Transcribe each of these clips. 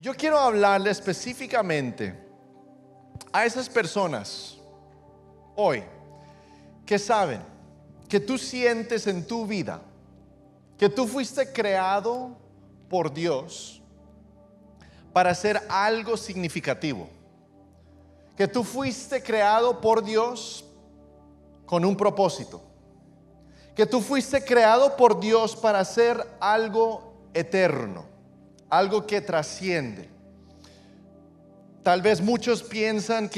Yo quiero hablarle específicamente a esas personas hoy que saben que tú sientes en tu vida que tú fuiste creado por Dios para hacer algo significativo, que tú fuiste creado por Dios con un propósito, que tú fuiste creado por Dios para hacer algo eterno, algo que trasciende. Tal vez muchos piensan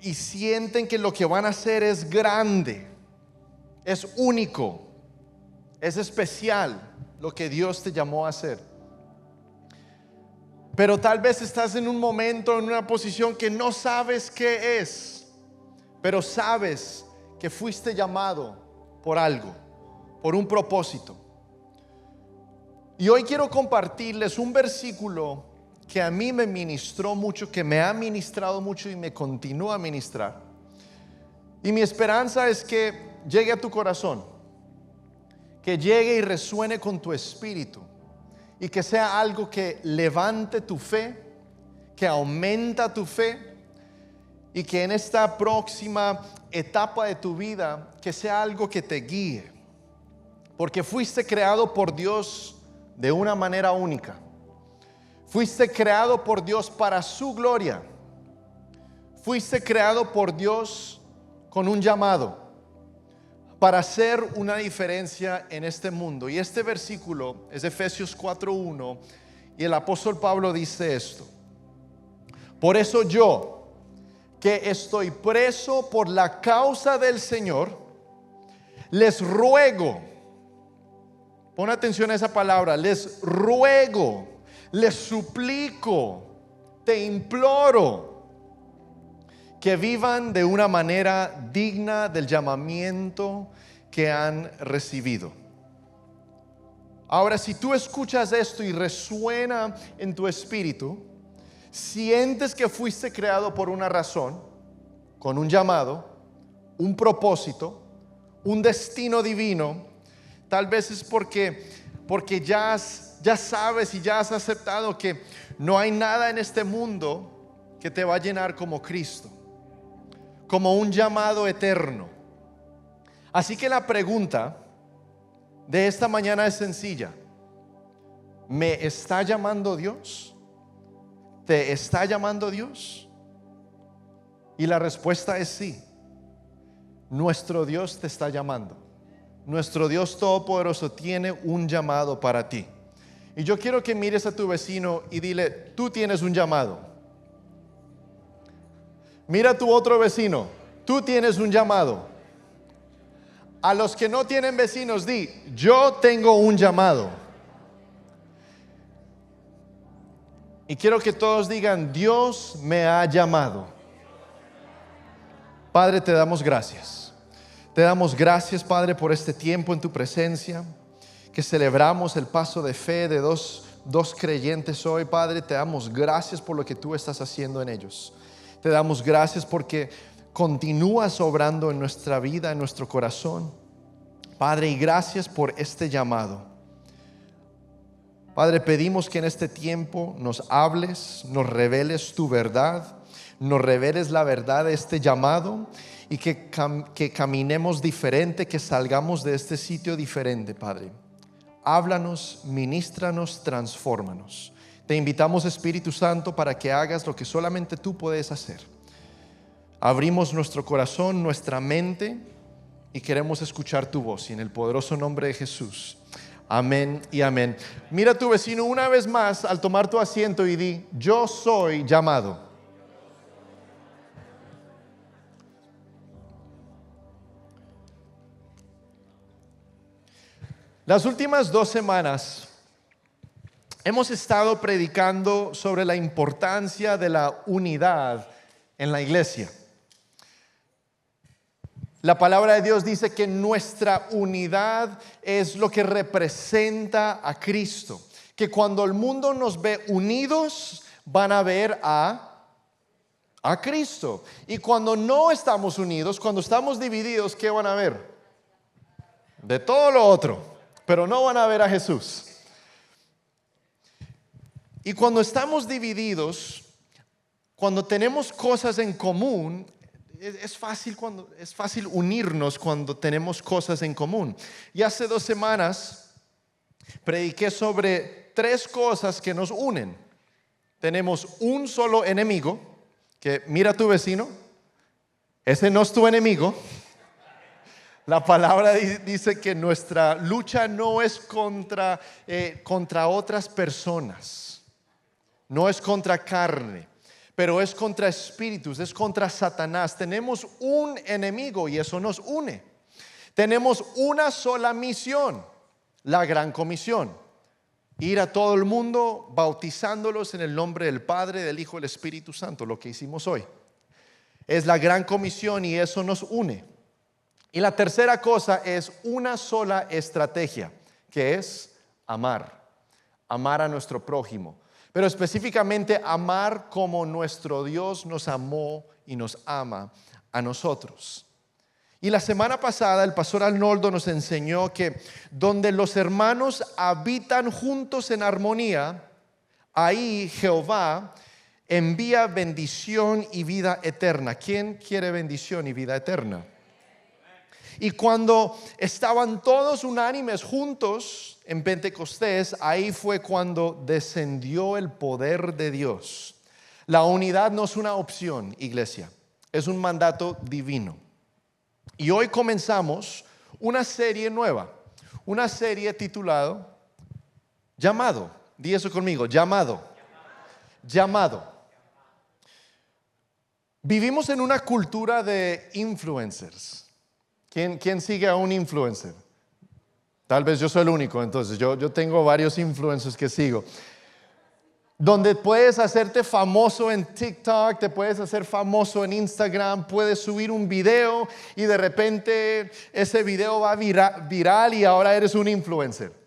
y sienten que lo que van a hacer es grande, es único, es especial lo que Dios te llamó a hacer. Pero tal vez estás en un momento, en una posición que no sabes qué es, pero sabes que fuiste llamado por algo, por un propósito. Y hoy quiero compartirles un versículo que a mí me ministró mucho, que me ha ministrado mucho y me continúa a ministrar. Y mi esperanza es que llegue a tu corazón, que llegue y resuene con tu espíritu, y que sea algo que levante tu fe, que aumenta tu fe, y que en esta próxima etapa de tu vida, que sea algo que te guíe, porque fuiste creado por Dios de una manera única. Fuiste creado por Dios para su gloria. Fuiste creado por Dios con un llamado para hacer una diferencia en este mundo. Y este versículo es Efesios 4:1, y el apóstol Pablo dice esto: por eso yo, que estoy preso por la causa del Señor, les ruego, pon atención a esa palabra, les ruego, les suplico, te imploro, que vivan de una manera digna del llamamiento que han recibido. Ahora, si tú escuchas esto y resuena en tu espíritu, sientes que fuiste creado por una razón, con un llamado, un propósito, un destino divino, tal vez es porque ya sabes y ya has aceptado que no hay nada en este mundo que te va a llenar como Cristo, como un llamado eterno. Así que la pregunta de esta mañana es sencilla: ¿me está llamando Dios? ¿Te está llamando Dios? Y la respuesta es sí. Nuestro Dios te está llamando. Nuestro Dios todopoderoso tiene un llamado para ti. Y yo quiero que mires a tu vecino y dile: tú tienes un llamado. Mira a tu otro vecino: tú tienes un llamado. A los que no tienen vecinos, di: yo tengo un llamado. Y quiero que todos digan: Dios me ha llamado. Padre, te damos gracias. Te damos gracias, Padre, por este tiempo en tu presencia, que celebramos el paso de fe de dos creyentes hoy. Padre, te damos gracias por lo que tú estás haciendo en ellos. Te damos gracias porque continúas obrando en nuestra vida, en nuestro corazón, Padre, y gracias por este llamado. Padre, pedimos que en este tiempo nos hables, nos reveles tu verdad, nos reveles la verdad de este llamado, y que caminemos diferente, que salgamos de este sitio diferente, Padre. Háblanos, ministranos, transfórmanos. Te invitamos, Espíritu Santo, para que hagas lo que solamente tú puedes hacer. Abrimos nuestro corazón, nuestra mente, y queremos escuchar tu voz, y en el poderoso nombre de Jesús. Amén y amén. Mira a tu vecino una vez más al tomar tu asiento y di: yo soy llamado. Las últimas 2 semanas hemos estado predicando sobre la importancia de la unidad en la iglesia. La palabra de Dios dice que nuestra unidad es lo que representa a Cristo. Que cuando el mundo nos ve unidos, van a ver a Cristo. Y cuando no estamos unidos, cuando estamos divididos, ¿qué van a ver? De todo lo otro, pero no van a ver a Jesús. Y cuando estamos divididos, cuando tenemos cosas en común, es fácil unirnos cuando tenemos cosas en común. Y hace 2 semanas prediqué sobre 3 cosas que nos unen. Tenemos un solo enemigo, que mira a tu vecino, ese no es tu enemigo. La palabra dice que nuestra lucha no es contra otras personas, no es contra carne, pero es contra espíritus, es contra Satanás. Tenemos un enemigo y eso nos une. Tenemos una sola misión, la gran comisión: ir a todo el mundo bautizándolos en el nombre del Padre, del Hijo y del Espíritu Santo, lo que hicimos hoy. Es la gran comisión y eso nos une. Y la tercera cosa es una sola estrategia, que es amar a nuestro prójimo. Pero específicamente amar como nuestro Dios nos amó y nos ama a nosotros. Y la semana pasada el pastor Arnoldo nos enseñó que donde los hermanos habitan juntos en armonía, ahí Jehová envía bendición y vida eterna. ¿Quién quiere bendición y vida eterna? Y cuando estaban todos unánimes juntos en Pentecostés, ahí fue cuando descendió el poder de Dios. La unidad no es una opción, iglesia, es un mandato divino. Y hoy comenzamos una serie nueva, una serie titulada Llamado. Di eso conmigo, llamado. Vivimos en una cultura de influencers. ¿Quién sigue a un influencer? Tal vez yo soy el único, entonces yo tengo varios influencers que sigo. Donde puedes hacerte famoso en TikTok, te puedes hacer famoso en Instagram, puedes subir un video y de repente ese video va viral y ahora eres un influencer.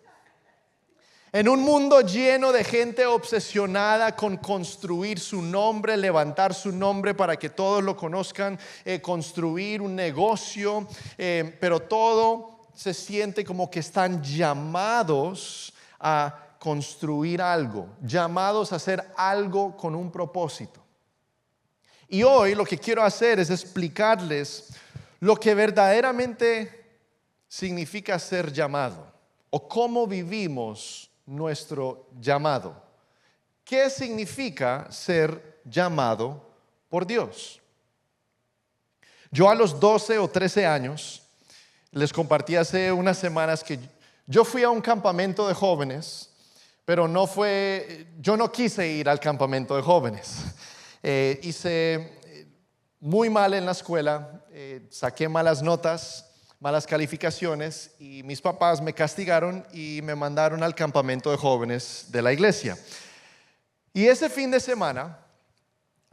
En un mundo lleno de gente obsesionada con construir su nombre, levantar su nombre para que todos lo conozcan, construir un negocio, pero todo se siente como que están llamados a construir algo, llamados a hacer algo con un propósito. Y hoy lo que quiero hacer es explicarles lo que verdaderamente significa ser llamado o cómo vivimos nuestro llamado. ¿Qué significa ser llamado por Dios? Yo a los 12 o 13 años les compartí hace unas semanas que yo fui a un campamento de jóvenes, pero yo no quise ir al campamento de jóvenes. Hice muy mal en la escuela, saqué malas notas, malas calificaciones y mis papás me castigaron y me mandaron al campamento de jóvenes de la iglesia. Y ese fin de semana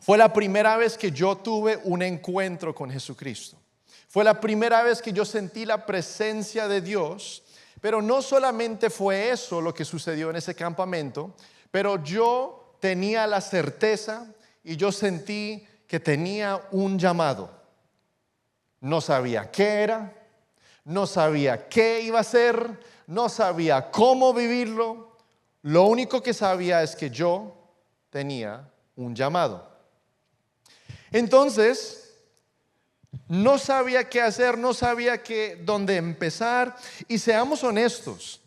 fue la primera vez que yo tuve un encuentro con Jesucristo. Fue la primera vez que yo sentí la presencia de Dios, pero no solamente fue eso lo que sucedió en ese campamento, pero yo tenía la certeza y yo sentí que tenía un llamado. No sabía qué era, no sabía qué iba a hacer, no sabía cómo vivirlo. Lo único que sabía es que yo tenía un llamado. Entonces, no sabía qué hacer, no sabía dónde empezar. Y seamos honestos,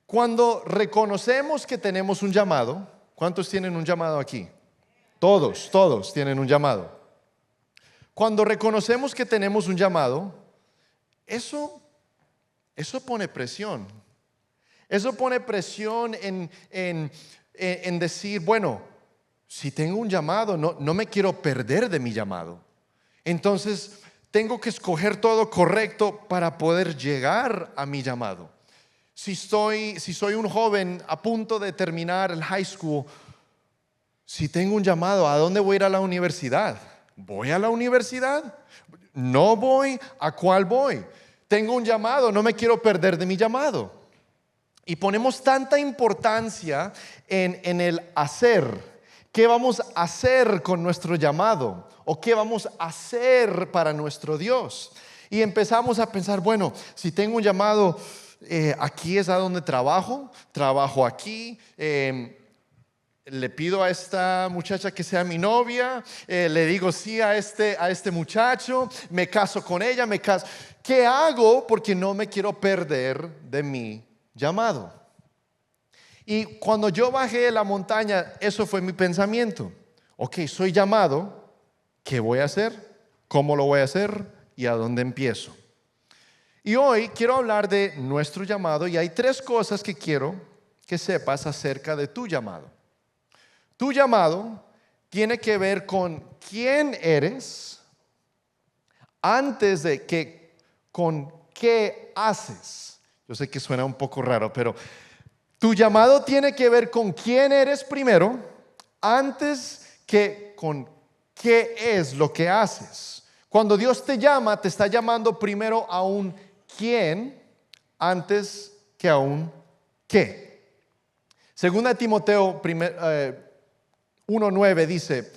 cuando reconocemos que tenemos un llamado, ¿cuántos tienen un llamado aquí? Todos tienen un llamado. Cuando reconocemos que tenemos un llamado, eso pone presión. Eso pone presión en decir, bueno, si tengo un llamado, no me quiero perder de mi llamado. Entonces, tengo que escoger todo correcto para poder llegar a mi llamado. Si soy un joven a punto de terminar el high school, si tengo un llamado, ¿a dónde voy a ir a la universidad? ¿Voy a la universidad? ¿No voy? ¿A cuál voy? Tengo un llamado, no me quiero perder de mi llamado. Y ponemos tanta importancia en el hacer. ¿Qué vamos a hacer con nuestro llamado? ¿O qué vamos a hacer para nuestro Dios? Y empezamos a pensar, bueno, si tengo un llamado, aquí es a donde trabajo aquí. le pido a esta muchacha que sea mi novia, le digo sí a este muchacho, me caso con ella, me caso. ¿Qué hago? Porque no me quiero perder de mi llamado. Y cuando yo bajé de la montaña, eso fue mi pensamiento. Ok, soy llamado, ¿qué voy a hacer? ¿Cómo lo voy a hacer? ¿Y a dónde empiezo? Y hoy quiero hablar de nuestro llamado y hay 3 cosas que quiero que sepas acerca de tu llamado. Tu llamado tiene que ver con quién eres antes de que con qué haces. Yo sé que suena un poco raro, pero tu llamado tiene que ver con quién eres primero antes que con qué es lo que haces. Cuando Dios te llama, te está llamando primero a un quién antes que a un qué. Segunda Timoteo 1:9 dice,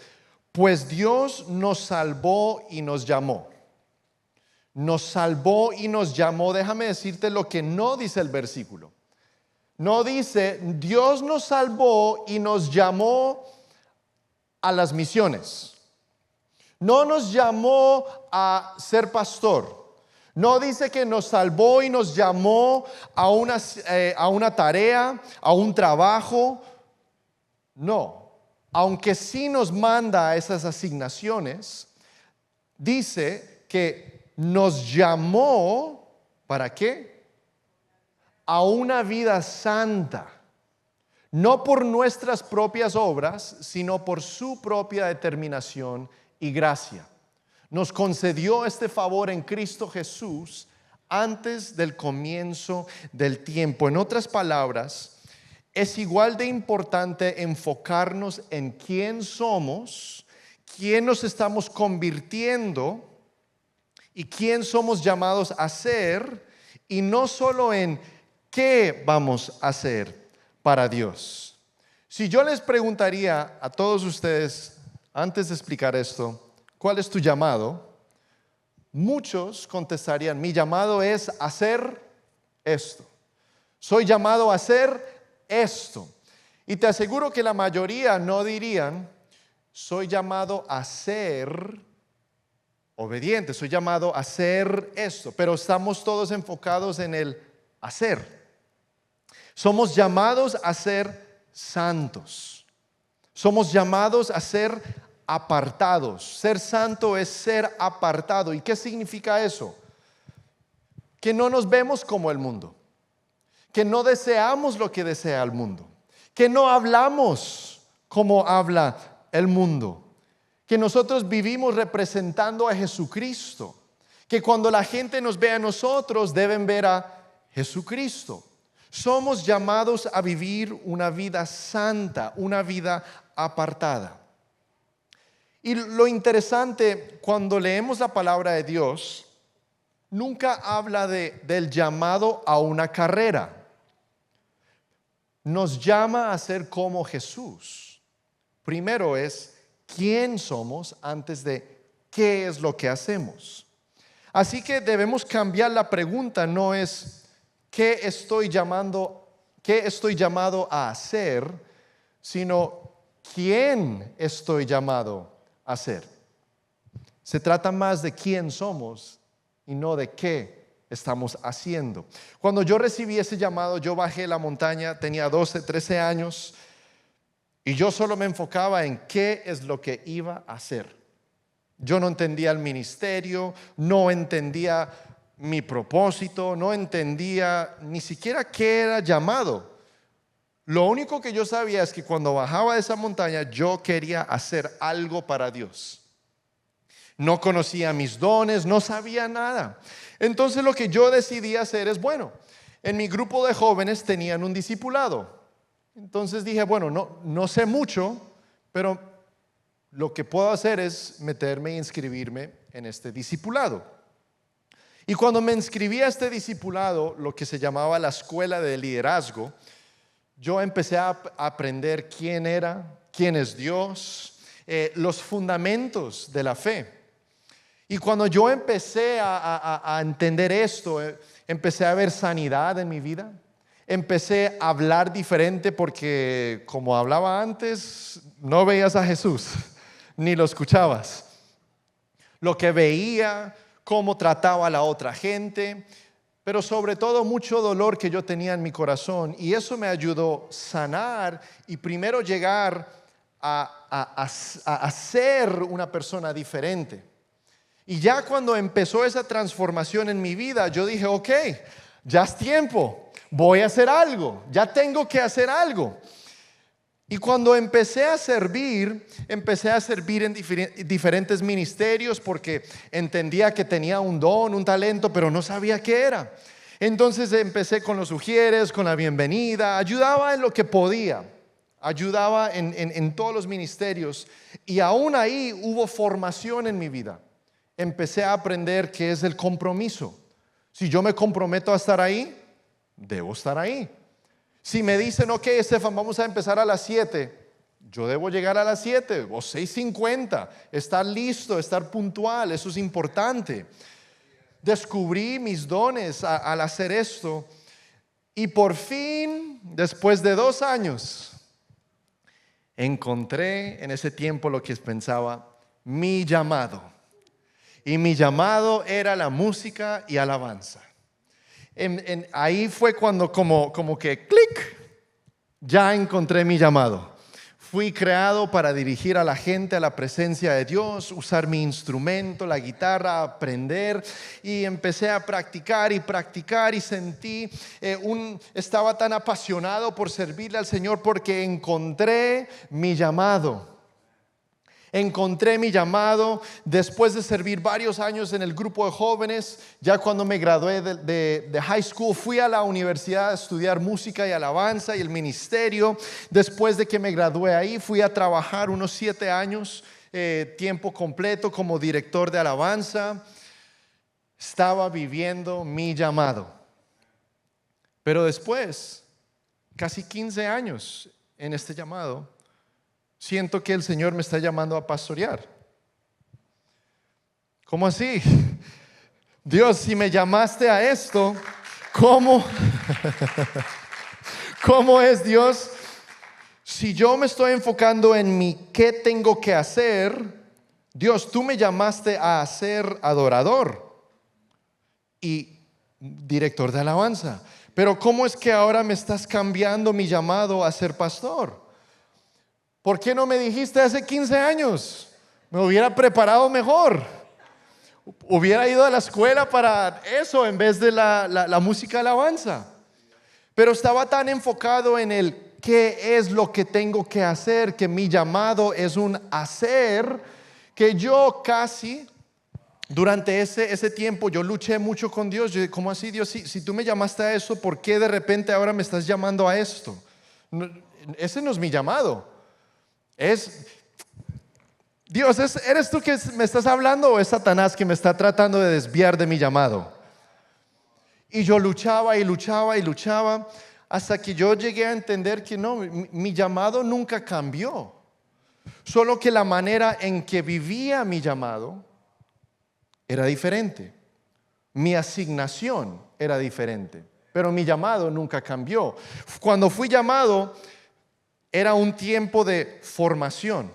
pues Dios nos salvó y nos llamó. Nos salvó y nos llamó. Déjame decirte lo que no dice el versículo. No dice, Dios nos salvó y nos llamó a las misiones. No nos llamó a ser pastor. No dice que nos salvó y nos llamó a una tarea, a un trabajo. No. Aunque sí nos manda a esas asignaciones, dice que nos llamó, ¿para qué? A una vida santa. No por nuestras propias obras, sino por su propia determinación y gracia. Nos concedió este favor en Cristo Jesús antes del comienzo del tiempo. En otras palabras, es igual de importante enfocarnos en quién somos, quién nos estamos convirtiendo y quién somos llamados a ser, y no solo en qué vamos a hacer para Dios. Si yo les preguntaría a todos ustedes, antes de explicar esto, ¿cuál es tu llamado? Muchos contestarían, mi llamado es hacer esto. Soy llamado a hacer esto. Y te aseguro que la mayoría no dirían, soy llamado a ser obediente, soy llamado a hacer esto. Pero estamos todos enfocados en el hacer. Somos llamados a ser santos. Somos llamados a ser apartados. Ser santo es ser apartado. ¿Y qué significa eso? Que no nos vemos como el mundo. Que no deseamos lo que desea el mundo. Que no hablamos como habla el mundo. Que nosotros vivimos representando a Jesucristo. Que cuando la gente nos ve a nosotros, deben ver a Jesucristo. Somos llamados a vivir una vida santa, una vida apartada. Y lo interesante, cuando leemos la palabra de Dios, nunca habla del llamado a una carrera. Nos llama a ser como Jesús. Primero es quién somos antes de qué es lo que hacemos. Así que debemos cambiar la pregunta, no es qué estoy llamado a hacer, sino quién estoy llamado a ser. Se trata más de quién somos y no de qué estamos haciendo. Cuando yo recibí ese llamado, yo bajé la montaña, tenía 12, 13 años y yo solo me enfocaba en qué es lo que iba a hacer. Yo no entendía el ministerio, no entendía mi propósito, no entendía ni siquiera qué era llamado. Lo único que yo sabía es que cuando bajaba de esa montaña yo quería hacer algo para Dios. No conocía mis dones, no sabía nada. Entonces lo que yo decidí hacer es, bueno, en mi grupo de jóvenes tenían un discipulado. Entonces dije, bueno, no sé mucho, pero lo que puedo hacer es meterme e inscribirme en este discipulado. Y cuando me inscribí a este discipulado, lo que se llamaba la escuela de liderazgo, yo empecé a aprender quién era, quién es Dios, los fundamentos de la fe. Y cuando yo empecé a entender esto, empecé a ver sanidad en mi vida, Empecé a hablar diferente porque como hablaba antes, no veías a Jesús, ni lo escuchabas. Lo que veía, cómo trataba a la otra gente, pero sobre todo mucho dolor que yo tenía en mi corazón. Y eso me ayudó a sanar y primero llegar a ser una persona diferente. Y ya cuando empezó esa transformación en mi vida, yo dije, ok, ya es tiempo, voy a hacer algo, ya tengo que hacer algo. Y cuando empecé a servir en diferentes ministerios porque entendía que tenía un don, un talento, pero no sabía qué era. Entonces empecé con los ujieres, con la bienvenida, ayudaba en lo que podía, ayudaba en todos los ministerios. Y aún ahí hubo formación en mi vida. Empecé a aprender qué es el compromiso. Si yo me comprometo a estar ahí, debo estar ahí. Si me dicen, ok, Estefan, vamos a empezar a las 7, yo debo llegar a las 7 o 6:50, estar listo, estar puntual, eso es importante. Descubrí mis dones al hacer esto y por fin, después de 2 años, encontré en ese tiempo lo que pensaba, mi llamado. Y mi llamado era la música y alabanza. Ahí fue cuando como que clic, ya encontré mi llamado. Fui creado para dirigir a la gente a la presencia de Dios, usar mi instrumento, la guitarra, aprender. Y empecé a practicar y sentí, estaba tan apasionado por servirle al Señor porque encontré mi llamado. Encontré mi llamado después de servir varios años en el grupo de jóvenes. Ya cuando me gradué de high school, fui a la universidad a estudiar música y alabanza y el ministerio. Después de que me gradué ahí, fui a trabajar unos 7 años, tiempo completo como director de alabanza. Estaba viviendo mi llamado. Pero después, casi 15 años en este llamado, siento que el Señor me está llamando a pastorear. ¿Cómo así? Dios, si me llamaste a esto, ¿cómo? ¿Cómo es, Dios? Si yo me estoy enfocando en mi qué tengo que hacer, Dios, tú me llamaste a ser adorador y director de alabanza. Pero ¿cómo es que ahora me estás cambiando mi llamado a ser pastor? ¿Por qué no me dijiste hace 15 años? Me hubiera preparado mejor. Hubiera ido a la escuela para eso en vez de la música alabanza. Pero estaba tan enfocado en el qué es lo que tengo que hacer, que mi llamado es un hacer, que yo casi durante ese tiempo yo luché mucho con Dios. Yo dije, ¿cómo así, Dios? Si tú me llamaste a eso, ¿por qué de repente ahora me estás llamando a esto? Ese no es mi llamado. Dios, ¿eres tú que me estás hablando o es Satanás que me está tratando de desviar de mi llamado? Y yo luchaba hasta que yo llegué a entender que no, mi llamado nunca cambió. Solo que la manera en que vivía mi llamado era diferente. Mi asignación era diferente, pero mi llamado nunca cambió. Cuando fui llamado, era un tiempo de formación,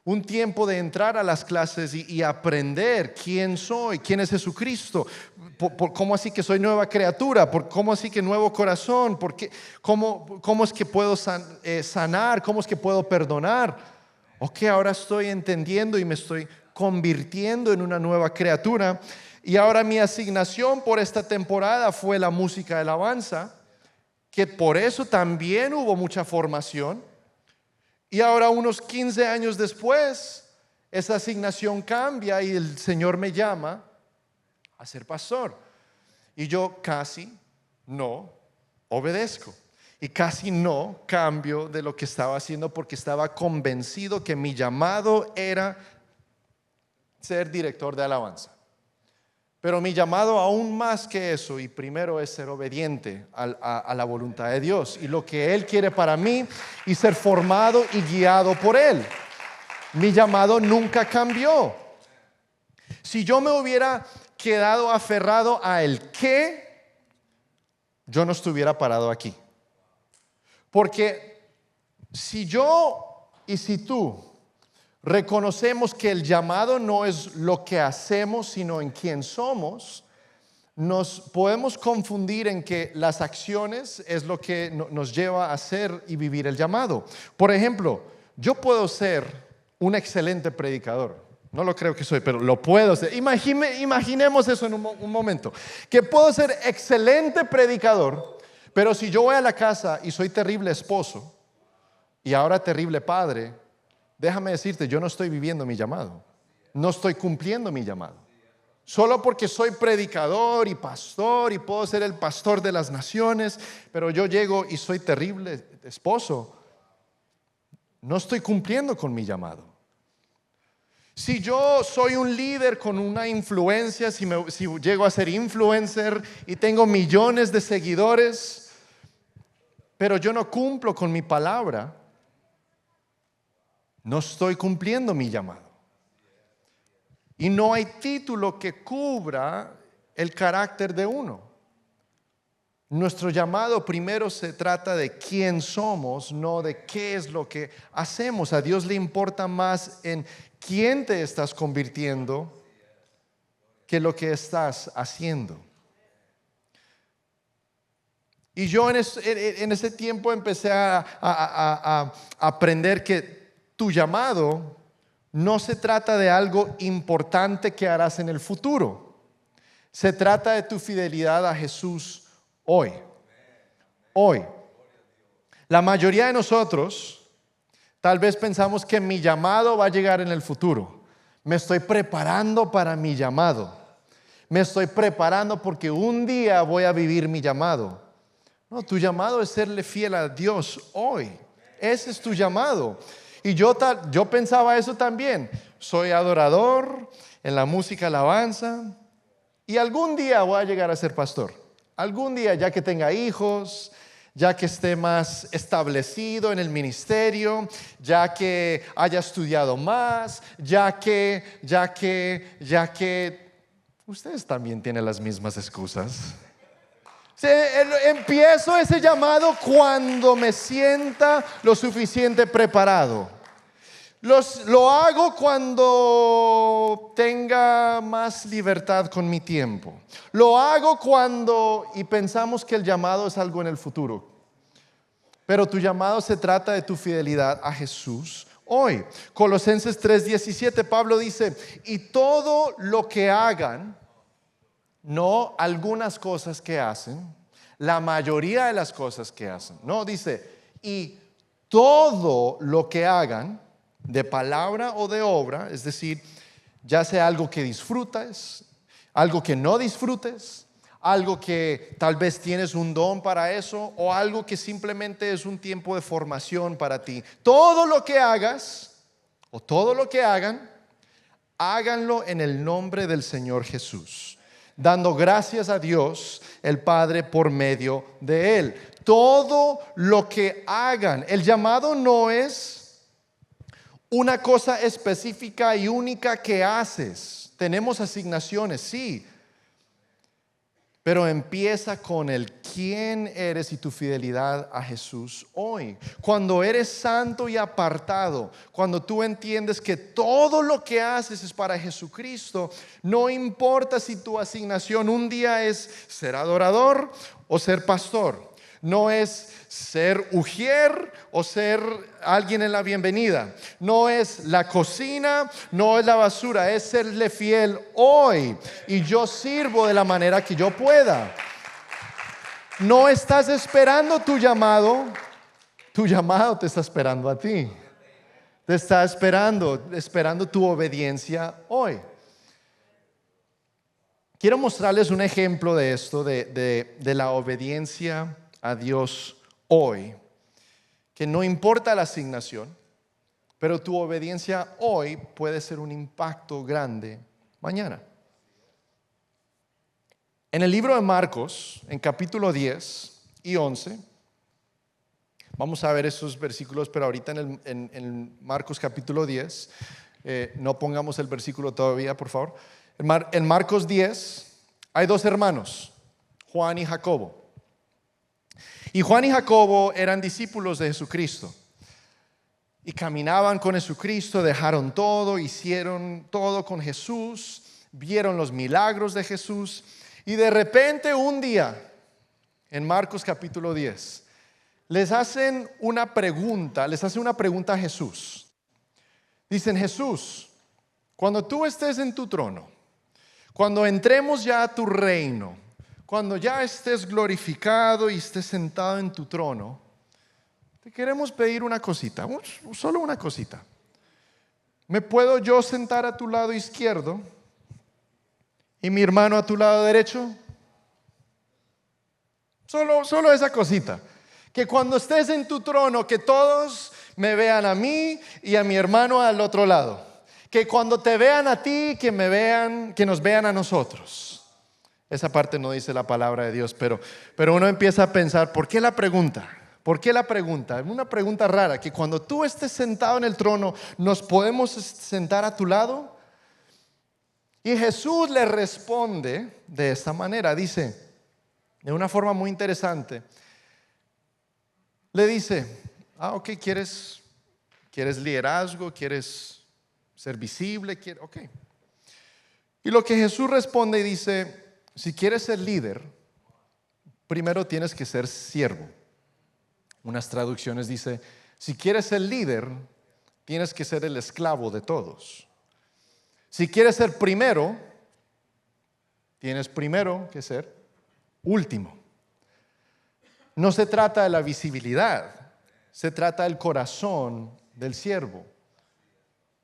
un tiempo de entrar a las clases y aprender quién soy, quién es Jesucristo, cómo así que soy nueva criatura, cómo así que nuevo corazón, cómo es que puedo sanar, cómo es que puedo perdonar. Ok, ahora estoy entendiendo y me estoy convirtiendo en una nueva criatura. Y ahora mi asignación por esta temporada fue la música de alabanza, que por eso también hubo mucha formación. Y ahora unos 15 años después, esa asignación cambia y el Señor me llama a ser pastor. Y yo casi no obedezco. Y casi no cambio de lo que estaba haciendo porque estaba convencido que mi llamado era ser director de alabanza. Pero mi llamado aún más que eso, y primero es ser obediente a la voluntad de Dios y lo que Él quiere para mí y ser formado y guiado por Él. Mi llamado nunca cambió. Si yo me hubiera quedado aferrado a el qué, yo no estuviera parado aquí. Porque si yo y si tú reconocemos que el llamado no es lo que hacemos, sino en quién somos, nos podemos confundir en que las acciones es lo que nos lleva a hacer y vivir el llamado. Por ejemplo, yo puedo ser un excelente predicador. No lo creo que soy, pero lo puedo ser. Imaginemos eso en un momento. Que puedo ser excelente predicador, pero si yo voy a la casa y soy terrible esposo y ahora terrible padre, déjame decirte, yo no estoy viviendo mi llamado. No estoy cumpliendo mi llamado. Solo porque soy predicador y pastor y puedo ser el pastor de las naciones, pero yo llego y soy terrible esposo, no estoy cumpliendo con mi llamado. Si yo soy un líder con una influencia, si llego a ser influencer y tengo millones de seguidores, pero yo no cumplo con mi palabra, no estoy cumpliendo mi llamado. Y no hay título que cubra el carácter de uno. Nuestro llamado primero se trata de quién somos, no de qué es lo que hacemos. A Dios le importa más en quién te estás convirtiendo que lo que estás haciendo. Y yo en ese tiempo empecé a aprender que tu llamado no se trata de algo importante que harás en el futuro. Se trata de tu fidelidad a Jesús hoy. Hoy. La mayoría de nosotros tal vez pensamos que mi llamado va a llegar en el futuro. Me estoy preparando para mi llamado. Me estoy preparando porque un día voy a vivir mi llamado. No, tu llamado es serle fiel a Dios hoy. Ese es tu llamado. Y yo pensaba eso también. Soy adorador en la música alabanza y algún día voy a llegar a ser pastor. Algún día, ya que tenga hijos, ya que esté más establecido en el ministerio, ya que haya estudiado más, ya que ustedes también tienen las mismas excusas. Empiezo ese llamado cuando me sienta lo suficiente preparado. Lo hago cuando tenga más libertad con mi tiempo. Lo hago y pensamos que el llamado es algo en el futuro. Pero tu llamado se trata de tu fidelidad a Jesús hoy. Colosenses 3:17, Pablo dice, y todo lo que hagan, no algunas cosas que hacen, la mayoría de las cosas que hacen. No, dice, y todo lo que hagan, de palabra o de obra, es decir, ya sea algo que disfrutes, algo que no disfrutes, algo que tal vez tienes un don para eso o algo que simplemente es un tiempo de formación para ti. Todo lo que hagas o todo lo que hagan, háganlo en el nombre del Señor Jesús, dando gracias a Dios el Padre por medio de Él. Todo lo que hagan, el llamado no es una cosa específica y única que haces. Tenemos asignaciones, sí, pero empieza con el quién eres y tu fidelidad a Jesús hoy. Cuando eres santo y apartado, cuando tú entiendes que todo lo que haces es para Jesucristo, no importa si tu asignación un día es ser adorador o ser pastor. No es ser ujier o ser alguien en la bienvenida. No es la cocina, no es la basura, es serle fiel hoy. Y yo sirvo de la manera que yo pueda. No estás esperando tu llamado te está esperando a ti. Te está esperando tu obediencia hoy. Quiero mostrarles un ejemplo de esto, de la obediencia a Dios hoy, que no importa la asignación, pero tu obediencia hoy puede ser un impacto grande mañana. En el libro de Marcos, en capítulo 10 y 11, vamos a ver esos versículos, pero ahorita en Marcos capítulo 10, no pongamos el versículo todavía, por favor. En Marcos 10 hay dos hermanos, Juan y Jacobo. Y Juan y Jacobo eran discípulos de Jesucristo. Y caminaban con Jesucristo, dejaron todo, hicieron todo con Jesús, vieron los milagros de Jesús. Y de repente un día, en Marcos capítulo 10, les hace una pregunta a Jesús. Dicen: Jesús, cuando tú estés en tu trono, cuando entremos ya a tu reino, cuando ya estés glorificado y estés sentado en tu trono, te queremos pedir una cosita, solo una cosita. ¿Me puedo yo sentar a tu lado izquierdo y mi hermano a tu lado derecho? Solo esa cosita. Que cuando estés en tu trono, que todos me vean a mí y a mi hermano al otro lado. Que cuando te vean a ti, que nos vean a nosotros. Esa parte no dice la palabra de Dios, pero uno empieza a pensar, ¿por qué la pregunta? ¿Por qué la pregunta? Es una pregunta rara, que cuando tú estés sentado en el trono, ¿nos podemos sentar a tu lado? Y Jesús le responde de esta manera, dice, de una forma muy interesante, le dice: ok, ¿quieres liderazgo? ¿Quieres ser visible? Ok. Y lo que Jesús responde y dice: si quieres ser líder, primero tienes que ser siervo. Unas traducciones dice: si quieres ser líder, tienes que ser el esclavo de todos. Si quieres ser primero, tienes primero que ser último. No se trata de la visibilidad, se trata del corazón del siervo.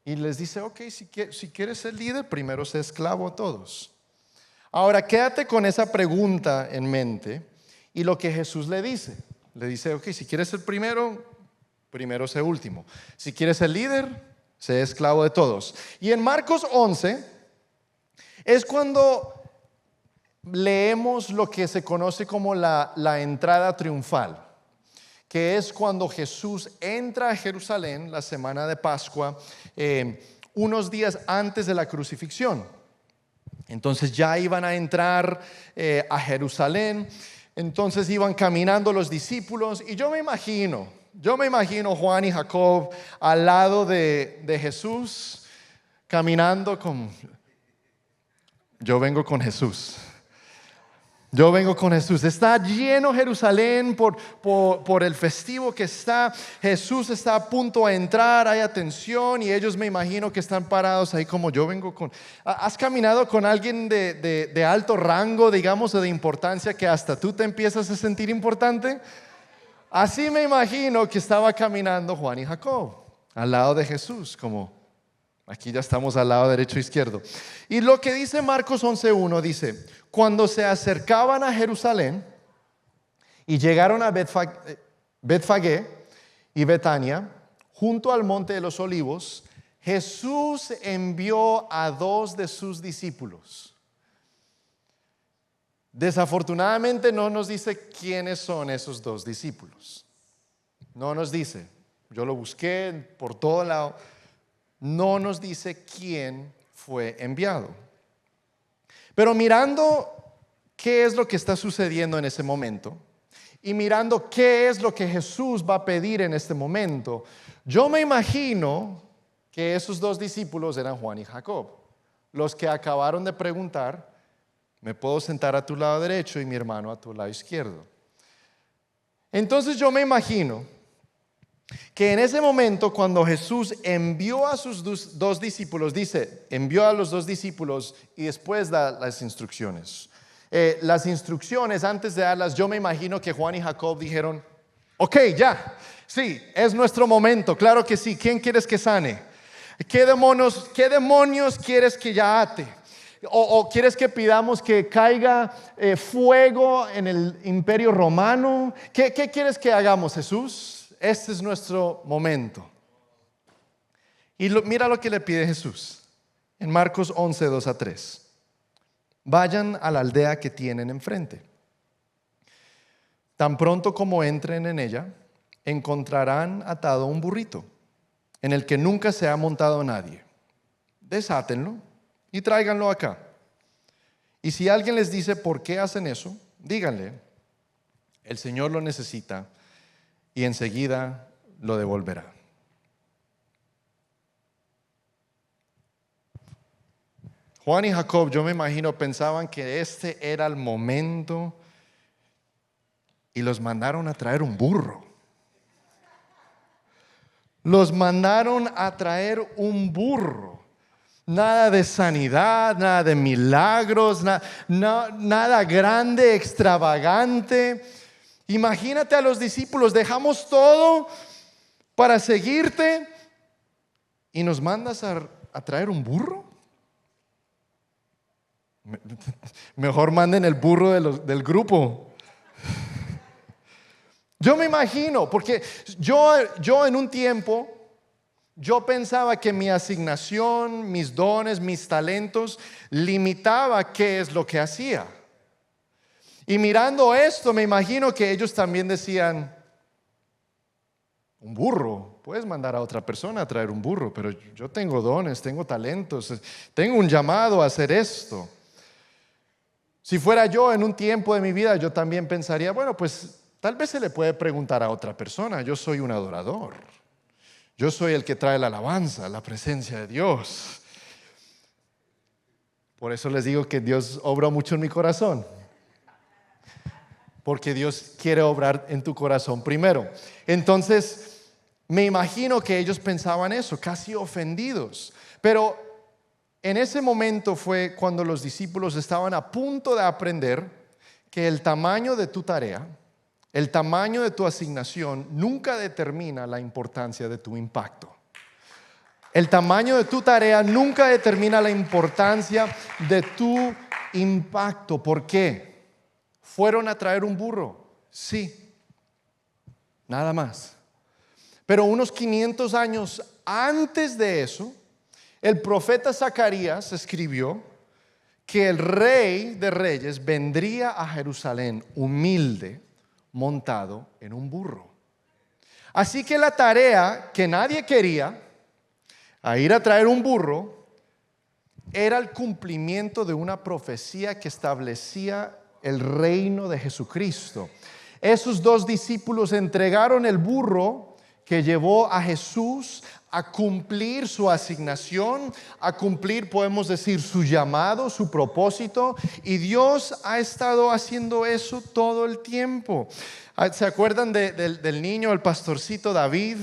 Y les dice: ok, si quieres ser líder, primero sé esclavo a todos. Ahora quédate con esa pregunta en mente y lo que Jesús le dice. Le dice: ok, si quieres ser primero sé último. Si quieres ser líder, sé esclavo de todos. Y en Marcos 11 es cuando leemos lo que se conoce como la entrada triunfal, que es cuando Jesús entra a Jerusalén la semana de Pascua, unos días antes de la crucifixión. Entonces ya iban a entrar a Jerusalén. Entonces iban caminando los discípulos y yo me imagino Juan y Jacob al lado de Jesús, caminando yo vengo con Jesús. Está lleno Jerusalén por el festivo que está. Jesús está a punto de entrar, hay atención y ellos me imagino que están parados ahí como yo vengo con. ¿Has caminado con alguien de alto rango, digamos, o de importancia, que hasta tú te empiezas a sentir importante? Así me imagino que estaba caminando Juan y Jacob al lado de Jesús, como aquí ya estamos al lado derecho e izquierdo. Y lo que dice Marcos 11:1 dice: cuando se acercaban a Jerusalén y llegaron a Betfagé y Betania, junto al monte de los olivos, Jesús envió a 2 de sus discípulos. Desafortunadamente no nos dice quiénes son esos 2 discípulos. No nos dice. Yo lo busqué por todo lado. No nos dice quién fue enviado. Pero mirando qué es lo que está sucediendo en ese momento y mirando qué es lo que Jesús va a pedir en este momento, yo me imagino que esos 2 discípulos eran Juan y Jacob, los que acabaron de preguntar: ¿me puedo sentar a tu lado derecho y mi hermano a tu lado izquierdo? Entonces yo me imagino que en ese momento, cuando Jesús envió a sus 2 discípulos, dice, envió a los 2 discípulos y después da las instrucciones. Las instrucciones, antes de darlas, yo me imagino que Juan y Jacob dijeron: ok, ya, sí, es nuestro momento, claro que sí. ¿Quién quieres que sane? ¿Qué demonios quieres que ya ate? ¿O quieres que pidamos que caiga fuego en el imperio romano? ¿Qué quieres que hagamos, Jesús? Este es nuestro momento. Y mira lo que le pide Jesús en Marcos 11:2-3. Vayan a la aldea que tienen enfrente. Tan pronto como entren en ella, encontrarán atado un burrito en el que nunca se ha montado nadie. Desátenlo y tráiganlo acá. Y si alguien les dice: ¿por qué hacen eso? Díganle: El Señor lo necesita y enseguida lo devolverá. Juan y Jacob, yo me imagino, pensaban que este era el momento y los mandaron a traer un burro. Los mandaron a traer un burro. Nada de sanidad, nada de milagros, nada grande, extravagante. Imagínate a los discípulos, dejamos todo para seguirte y nos mandas a traer un burro. Mejor manden el burro del grupo. Yo me imagino, porque yo en un tiempo, yo pensaba que mi asignación, mis dones, mis talentos, limitaba qué es lo que hacía. Y mirando esto, me imagino que ellos también decían, un burro, puedes mandar a otra persona a traer un burro, pero yo tengo dones, tengo talentos, tengo un llamado a hacer esto. Si fuera yo en un tiempo de mi vida, yo también pensaría, bueno, pues tal vez se le puede preguntar a otra persona. Yo soy un adorador. Yo soy el que trae la alabanza, la presencia de Dios. Por eso les digo que Dios obra mucho en mi corazón. Porque Dios quiere obrar en tu corazón primero. Entonces, me imagino que ellos pensaban eso, casi ofendidos. Pero en ese momento fue cuando los discípulos estaban a punto de aprender que el tamaño de tu tarea, el tamaño de tu asignación nunca determina la importancia de tu impacto. El tamaño de tu tarea nunca determina la importancia de tu impacto. ¿Por qué? ¿Fueron a traer un burro? Sí, nada más. Pero unos 500 años antes de eso, el profeta Zacarías escribió que el Rey de Reyes vendría a Jerusalén humilde, montado en un burro. Así que la tarea que nadie quería, a ir a traer un burro, era el cumplimiento de una profecía que establecía el reino de Jesucristo. Esos dos discípulos entregaron el burro que llevó a Jesús a cumplir su asignación, a cumplir, podemos decir, su llamado, su propósito. Y Dios ha estado haciendo eso todo el tiempo. ¿Se acuerdan del niño, el pastorcito David?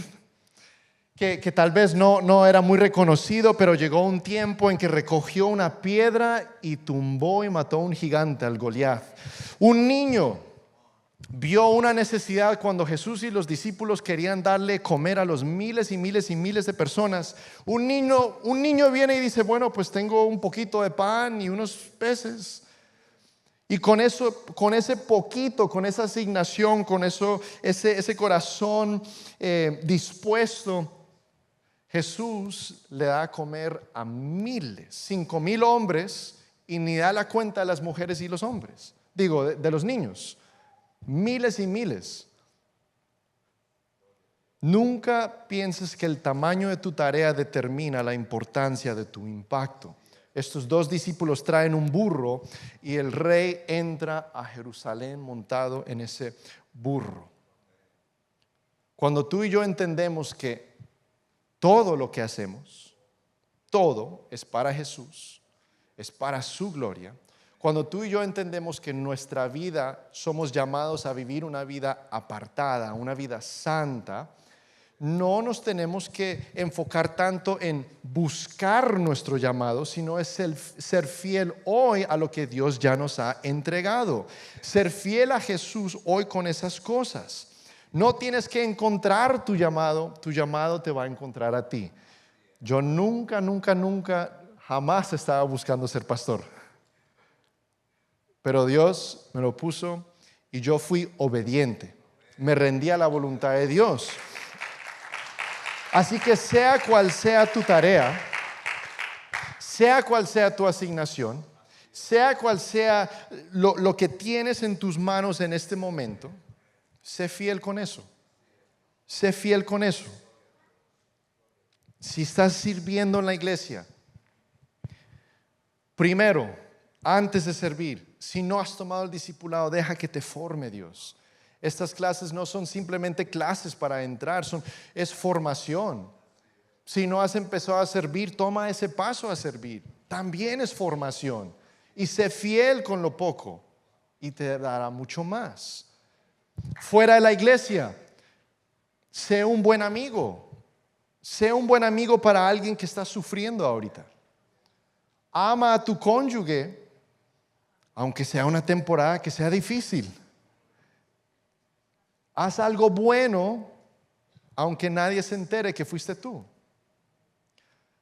Que tal vez no era muy reconocido, pero llegó un tiempo en que recogió una piedra y tumbó y mató a un gigante, al Goliat. Un niño vio una necesidad cuando Jesús y los discípulos querían darle comer a los miles y miles y miles de personas. Un niño viene y dice, bueno, pues tengo un poquito de pan y unos peces. Y con ese poquito, con esa asignación, con ese corazón dispuesto, Jesús le da a comer a miles, 5,000 hombres, y ni da la cuenta de las mujeres y los hombres. Digo, de los niños. Miles y miles. Nunca pienses que el tamaño de tu tarea determina la importancia de tu impacto. Estos dos discípulos traen un burro y el rey entra a Jerusalén montado en ese burro. Cuando tú y yo entendemos que todo lo que hacemos, todo es para Jesús, es para su gloria. Cuando tú y yo entendemos que en nuestra vida somos llamados a vivir una vida apartada, una vida santa, no nos tenemos que enfocar tanto en buscar nuestro llamado, sino es ser fiel hoy a lo que Dios ya nos ha entregado. Ser fiel a Jesús hoy con esas cosas. No tienes que encontrar tu llamado te va a encontrar a ti. Yo nunca, jamás estaba buscando ser pastor. Pero Dios me lo puso y yo fui obediente. Me rendí a la voluntad de Dios. Así que sea cual sea tu tarea, sea cual sea tu asignación, sea cual sea lo que tienes en tus manos en este momento, sé fiel con eso. Sé fiel con eso. Si estás sirviendo en la iglesia, primero, antes de servir, si no has tomado el discipulado, deja que te forme Dios. Estas clases no son simplemente clases para entrar, es formación. Si no has empezado a servir, toma ese paso a servir. También es formación. Y sé fiel con lo poco y te dará mucho más. Fuera de la iglesia, sé un buen amigo. Sé un buen amigo para alguien que está sufriendo ahorita. Ama a tu cónyuge, aunque sea una temporada que sea difícil. Haz algo bueno, aunque nadie se entere que fuiste tú.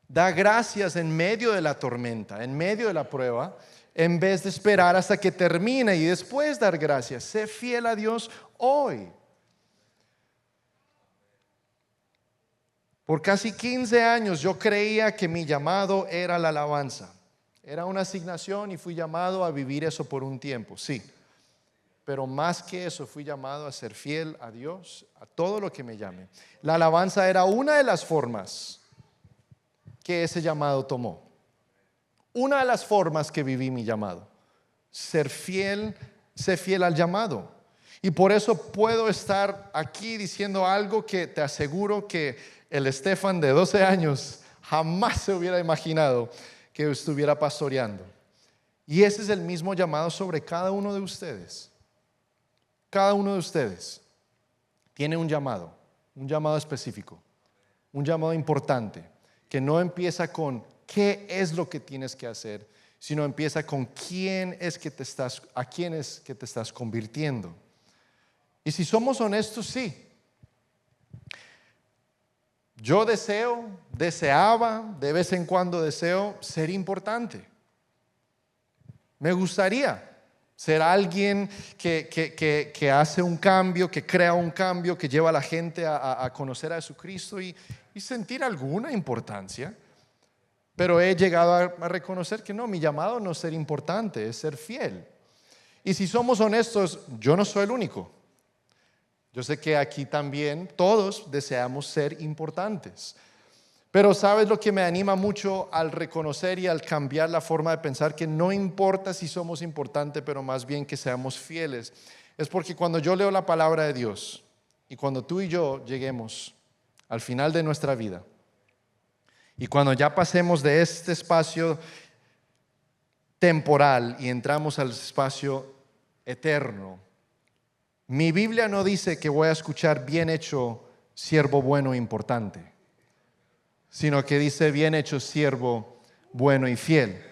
Da gracias en medio de la tormenta, en medio de la prueba, en vez de esperar hasta que termine y después dar gracias. Sé fiel a Dios hoy. Por casi 15 años yo creía que mi llamado era la alabanza. Era una asignación y fui llamado a vivir eso por un tiempo, sí. Pero más que eso, fui llamado a ser fiel a Dios, a todo lo que me llame. La alabanza era una de las formas que ese llamado tomó. Una de las formas que viví mi llamado. Ser fiel al llamado. Y por eso puedo estar aquí diciendo algo que te aseguro que el Estefan de 12 años jamás se hubiera imaginado que estuviera pastoreando. Y ese es el mismo llamado sobre cada uno de ustedes. Cada uno de ustedes tiene un llamado específico, un llamado importante, que no empieza con qué es lo que tienes que hacer, sino empieza con a quién es que te estás convirtiendo. Y si somos honestos, sí. Yo deseaba, de vez en cuando deseo ser importante. Me gustaría ser alguien que hace un cambio, que crea un cambio, que lleva a la gente a conocer a Jesucristo y sentir alguna importancia. Pero he llegado a reconocer que no, mi llamado no es ser importante, es ser fiel. Y si somos honestos, yo no soy el único. Yo sé que aquí también todos deseamos ser importantes. Pero ¿sabes lo que me anima mucho al reconocer y al cambiar la forma de pensar? Que no importa si somos importantes, pero más bien que seamos fieles. Es porque cuando yo leo la palabra de Dios y cuando tú y yo lleguemos al final de nuestra vida y cuando ya pasemos de este espacio temporal y entramos al espacio eterno, mi Biblia no dice que voy a escuchar bien hecho, siervo bueno e importante, sino que dice bien hecho, siervo bueno y fiel.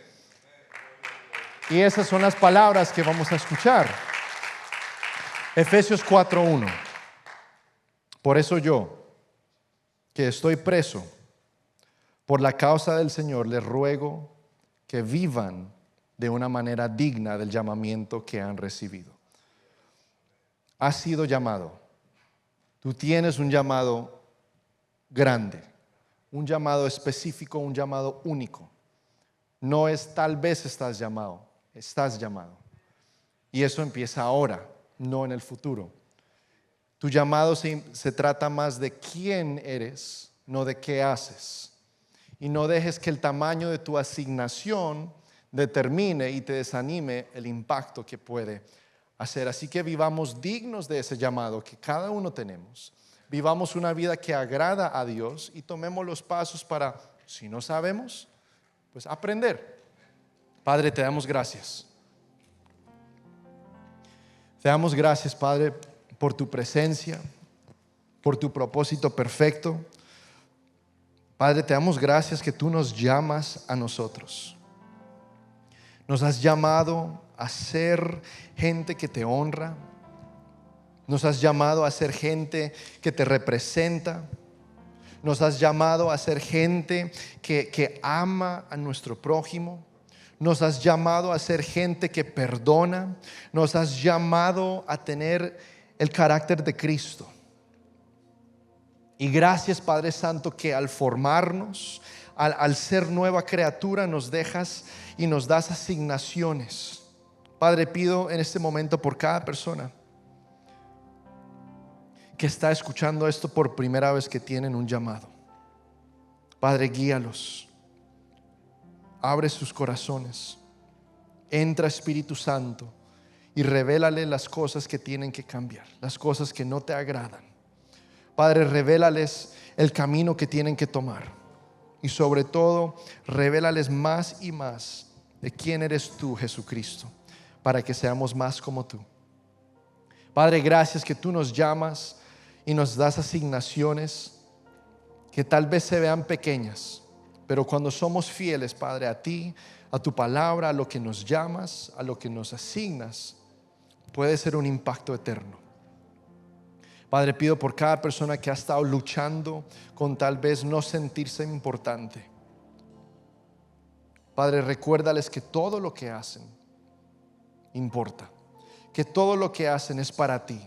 Y esas son las palabras que vamos a escuchar. Efesios 4:1. Por eso yo, que estoy preso por la causa del Señor, les ruego que vivan de una manera digna del llamamiento que han recibido. Has sido llamado. Tú tienes un llamado grande, un llamado específico, un llamado único. No es tal vez estás llamado. Y eso empieza ahora, no en el futuro. Tu llamado se trata más de quién eres, no de qué haces. Y no dejes que el tamaño de tu asignación determine y te desanime el impacto que puede hacer. Así que vivamos dignos de ese llamado que cada uno tenemos. Vivamos una vida que agrada a Dios y tomemos los pasos para, si no sabemos, pues aprender. Padre, te damos gracias. Te damos gracias, Padre, por tu presencia, por tu propósito perfecto. Padre, te damos gracias que tú nos llamas a nosotros. Nos has llamado a ser gente que te honra. Nos has llamado a ser gente que te representa. Nos has llamado a ser gente que ama a nuestro prójimo. Nos has llamado a ser gente que perdona. Nos has llamado a tener el carácter de Cristo. Y gracias, Padre Santo, que al formarnos, al ser nueva criatura, nos dejas y nos das asignaciones. Padre, pido en este momento por cada persona que está escuchando esto por primera vez, que tienen un llamado. Padre, guíalos. Abre sus corazones. Entra, Espíritu Santo, y revélale las cosas que tienen que cambiar, las cosas que no te agradan. Padre, revélales el camino que tienen que tomar y sobre todo, revélales más y más de quién eres tú, Jesucristo, para que seamos más como tú. Padre, gracias que tú nos llamas y nos das asignaciones que tal vez se vean pequeñas, pero cuando somos fieles, Padre, a ti, a tu palabra, a lo que nos llamas, a lo que nos asignas, puede ser un impacto eterno. Padre, pido por cada persona que ha estado luchando con tal vez no sentirse importante. Padre, recuérdales que todo lo que hacen importa, que todo lo que hacen es para ti,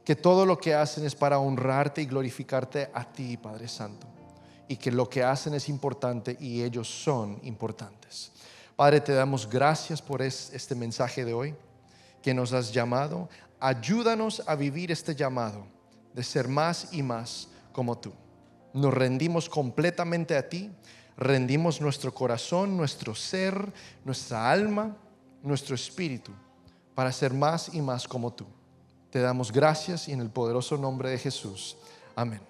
que todo lo que hacen es para honrarte y glorificarte a ti, Padre Santo, y que lo que hacen es importante y ellos son importantes. Padre, te damos gracias por este mensaje de hoy que nos has llamado. Ayúdanos a vivir este llamado de ser más y más como tú. Nos rendimos completamente a ti, rendimos nuestro corazón, nuestro ser, nuestra alma, nuestro espíritu para ser más y más como tú. Te damos gracias y en el poderoso nombre de Jesús. Amén.